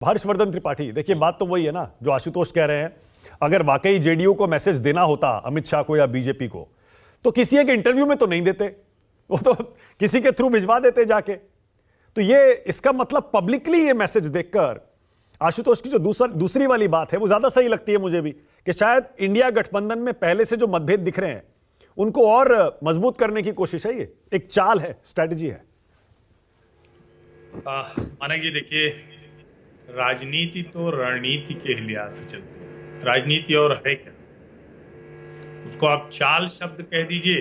हर्षवर्धन त्रिपाठी, देखिए बात तो वही है ना जो आशुतोष कह रहे हैं। अगर वाकई जेडीयू को मैसेज देना होता अमित शाह को या बीजेपी को, तो किसी एक इंटरव्यू में तो नहीं देते, वो तो किसी के थ्रू भिजवा देते जाके। तो ये इसका मतलब पब्लिकली ये मैसेज देखकर आशुतोष की जो दूसरी वाली बात है वो ज्यादा सही लगती है मुझे भी, कि शायद इंडिया गठबंधन में पहले से जो मतभेद दिख रहे हैं उनको और मजबूत करने की कोशिश है। ये एक चाल है, स्ट्रैटेजी है। माना कि देखिए, राजनीति तो रणनीति के लिहाज से चलती है। राजनीति और है क्या, उसको आप चाल शब्द कह दीजिए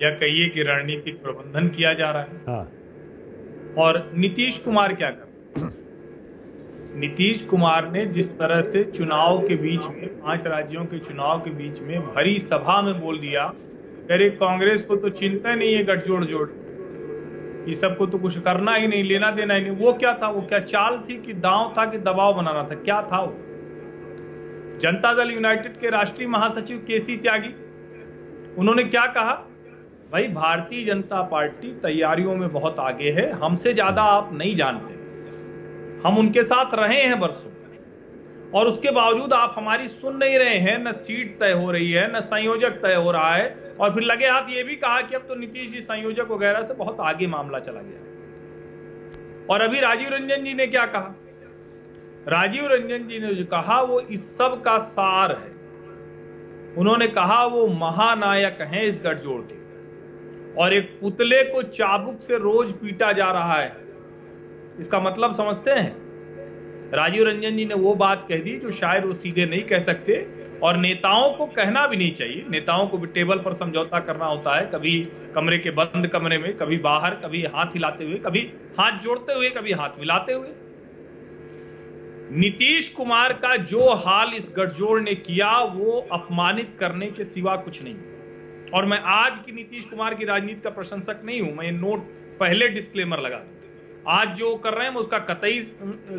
या कहिए कि रणनीतिक प्रबंधन किया जा रहा है। हाँ। और नीतीश कुमार क्या कर रहे हैं? नीतीश कुमार ने जिस तरह से चुनाव के बीच में, 5 राज्यों के चुनाव के बीच में भरी सभा में बोल दिया, अरे कांग्रेस को तो चिंता नहीं है गठजोड़ जोड़, ये सबको तो कुछ करना ही नहीं, लेना देना ही नहीं। वो क्या था? वो क्या चाल थी कि दांव था कि दबाव बनाना था? क्या था वो? जनता दल यूनाइटेड के राष्ट्रीय महासचिव केसी त्यागी, उन्होंने क्या कहा? भाई, भारतीय जनता पार्टी तैयारियों में बहुत आगे है, हमसे ज्यादा आप नहीं जानते, हम उनके साथ रहे हैं बरसों, और उसके बावजूद आप हमारी सुन नहीं रहे हैं। न सीट तय हो रही है, न संयोजक तय हो रहा है, और फिर लगे हाथ ये भी कहा कि अब तो नीतीश जी संयोजक वगैरह से बहुत आगे मामला चला गया। और अभी राजीव रंजन जी ने क्या कहा? राजीव रंजन जी ने जो कहा वो इस सब का सार है। उन्होंने कहा वो महानायक हैं इस गठजोड़ के, और एक पुतले को चाबुक से रोज पीटा जा रहा है। इसका मतलब समझते हैं? राजीव रंजन जी ने वो बात कह दी जो शायद वो सीधे नहीं कह सकते, और नेताओं को कहना भी नहीं चाहिए। नेताओं को भी टेबल पर समझौता करना होता है, कभी कमरे के बंद कमरे में, कभी बाहर, कभी हाथ हिलाते हुए, कभी हाथ जोड़ते हुए, कभी हाथ मिलाते हुए। नीतीश कुमार का जो हाल इस गठजोड़ ने किया वो अपमानित करने के सिवा कुछ नहीं। और मैं आज की नीतीश कुमार की राजनीति का प्रशंसक नहीं हूं, मैं नोट पहले डिस्क्लेमर लगा दूं। आज जो कर रहे हैं मैं उसका कतई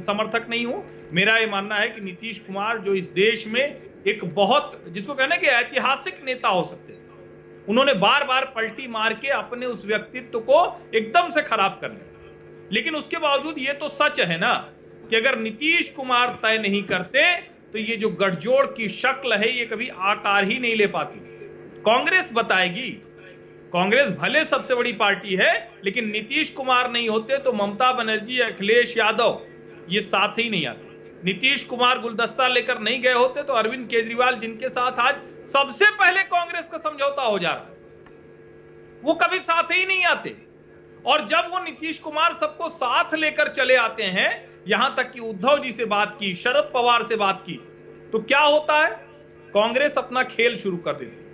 समर्थक नहीं हूं। मेरा ये मानना है कि नीतीश कुमार जो इस देश में एक बहुत, जिसको कहना कि ऐतिहासिक नेता हो सकते हैं, उन्होंने बार बार पलटी मार के अपने उस व्यक्तित्व को एकदम से खराब कर लिया। लेकिन उसके बावजूद ये तो सच है ना कि अगर नीतीश कुमार तय नहीं करते तो ये जो गठजोड़ की शक्ल है ये कभी आकार ही नहीं ले पाती। कांग्रेस बताएगी। कांग्रेस भले सबसे बड़ी पार्टी है, लेकिन नीतीश कुमार नहीं होते तो ममता बनर्जी, अखिलेश यादव ये साथ ही नहीं आते। नीतीश कुमार गुलदस्ता लेकर नहीं गए होते तो अरविंद केजरीवाल, जिनके साथ आज सबसे पहले कांग्रेस का समझौता हो जा रहा है, वो कभी साथ ही नहीं आते। और जब वो नीतीश कुमार सबको साथ लेकर चले आते हैं, यहां तक कि उद्धव जी से बात की, शरद पवार से बात की, तो क्या होता है? कांग्रेस अपना खेल शुरू कर देती है।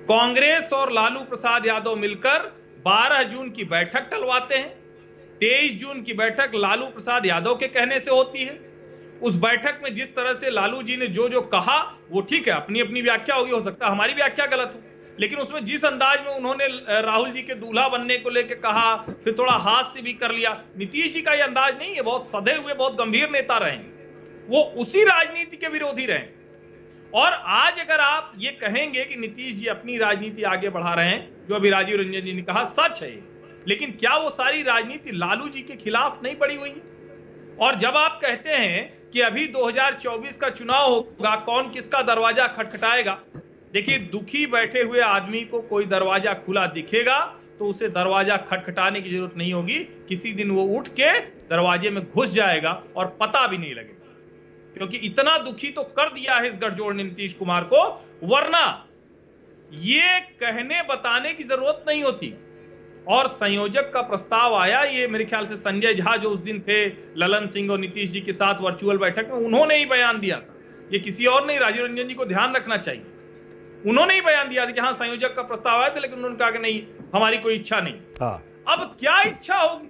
कांग्रेस और लालू प्रसाद यादव मिलकर 12 जून की बैठक टलवाते हैं। 23 जून की बैठक लालू प्रसाद यादव के कहने से होती है। उस बैठक में जिस तरह से लालू जी ने जो जो कहा वो ठीक है, अपनी अपनी व्याख्या होगी, हो सकता है हमारी व्याख्या गलत हो, लेकिन उसमें जिस अंदाज में उन्होंने राहुल जी के दूल्हा बनने को लेकर कहा, फिर थोड़ा हाथ से भी कर लिया। नीतीश जी का यह अंदाज नहीं है, बहुत सधे हुए, बहुत गंभीर नेता रहे, वो उसी राजनीति के विरोधी रहे। और आज अगर आप ये कहेंगे कि नीतीश जी अपनी राजनीति आगे बढ़ा रहे हैं, जो अभी राजीव रंजन जी ने कहा, सच है, लेकिन क्या वो सारी राजनीति लालू जी के खिलाफ नहीं पड़ी हुई है? और जब आप कहते हैं कि अभी 2024 का चुनाव होगा, कौन किसका दरवाजा खटखटाएगा, देखिए, दुखी बैठे हुए आदमी को कोई दरवाजा खुला दिखेगा तो उसे दरवाजा खटखटाने की जरूरत नहीं होगी, किसी दिन वो उठ के दरवाजे में घुस जाएगा और पता भी नहीं लगेगा, क्योंकि इतना दुखी तो कर दिया है इस गठजोड़ ने नीतीश कुमार को, वरना ये कहने बताने की जरूरत नहीं होती। और संयोजक का प्रस्ताव आया, ये मेरे ख्याल से संजय झा जो उस दिन थे ललन सिंह और नीतीश जी के साथ वर्चुअल बैठक में, उन्होंने ही बयान दिया था, ये किसी और नहीं, राजीव रंजन जी को ध्यान रखना चाहिए, उन्होंने ही बयान दिया था कि हाँ संयोजक का प्रस्ताव आया था, लेकिन उन्होंने कहा कि नहीं, हमारी कोई इच्छा नहीं। हाँ। अब क्या इच्छा होगी?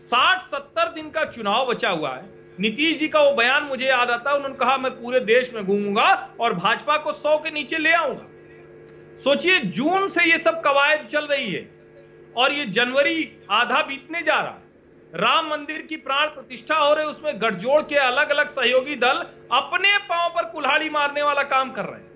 60-70 दिन का चुनाव बचा हुआ है। नीतीश जी का वो बयान मुझे याद आता है, उन्होंने कहा मैं पूरे देश में घूमूंगा और भाजपा को 100 के नीचे ले आऊंगा। सोचिए, जून से ये सब कवायद चल रही है और ये जनवरी आधा बीतने जा रहा है। राम मंदिर की प्राण प्रतिष्ठा हो रही है, उसमें गठजोड़ के अलग अलग सहयोगी दल अपने पांव पर कुल्हाड़ी मारने वाला काम कर रहे हैं।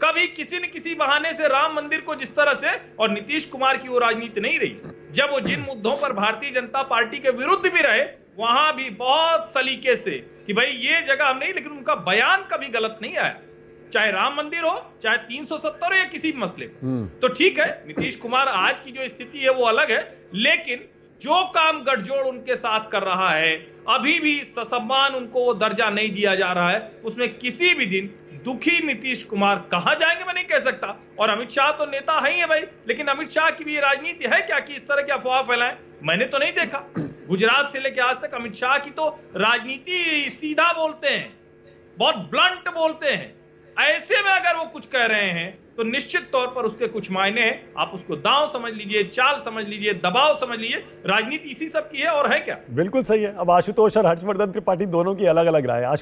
कभी किसी न किसी बहाने से राम मंदिर को जिस तरह से, और नीतीश कुमार की वो राजनीति नहीं रही, जब वो जिन मुद्दों पर भारतीय जनता पार्टी के विरुद्ध भी रहे वहां भी बहुत सलीके से कि भाई ये जगह हम नहीं, लेकिन उनका बयान कभी गलत नहीं आया, चाहे राम मंदिर हो, चाहे 370 या किसी भी मसले पर। तो ठीक है, नीतीश कुमार आज की जो स्थिति है वो अलग है, लेकिन जो काम गठजोड़ उनके साथ कर रहा है, अभी भी ससम्मान उनको वो दर्जा नहीं दिया जा रहा है, उसमें किसी भी दिन दुखी नीतीश कुमार कहां जाएंगे मैं नहीं कह सकता। और अमित शाह तो नेता है ही है भाई, लेकिन अमित शाह की भी ये राजनीति है क्या कि इस तरह की अफवाह फैलाएं? मैंने तो नहीं देखा। गुजरात से लेकर आज तक अमित शाह की तो राजनीति सीधा बोलते हैं, बहुत ब्लंट बोलते हैं। ऐसे में अगर वो कुछ कह रहे हैं तो निश्चित तौर पर उसके कुछ मायने हैं। आप उसको दांव समझ लीजिए, चाल समझ लीजिए, दबाव समझ लीजिए, राजनीति इसी सब की है और है क्या। बिल्कुल सही है। अब आशुतोष और हर्षवर्धन त्रिपाठी दोनों की अलग अलग राय है।